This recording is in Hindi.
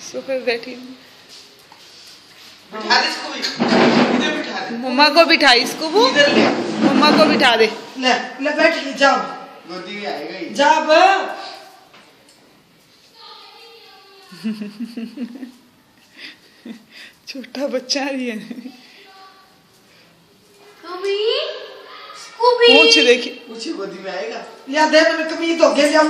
सोफे पे बैठी बिठा दे इसको भी, इधर बिठा दे। मम्मा को बिठा, इसको वो इधर ले, मम्मा को बिठा दे। ले ले बैठ जा, गोदी में आएगा ये। जा अब। छोटा बच्चा ही है। स्कूबी पूछ देखिए, पूछे गोदी में आएगा। लिया दे, मैंने कमीज धो के लिया।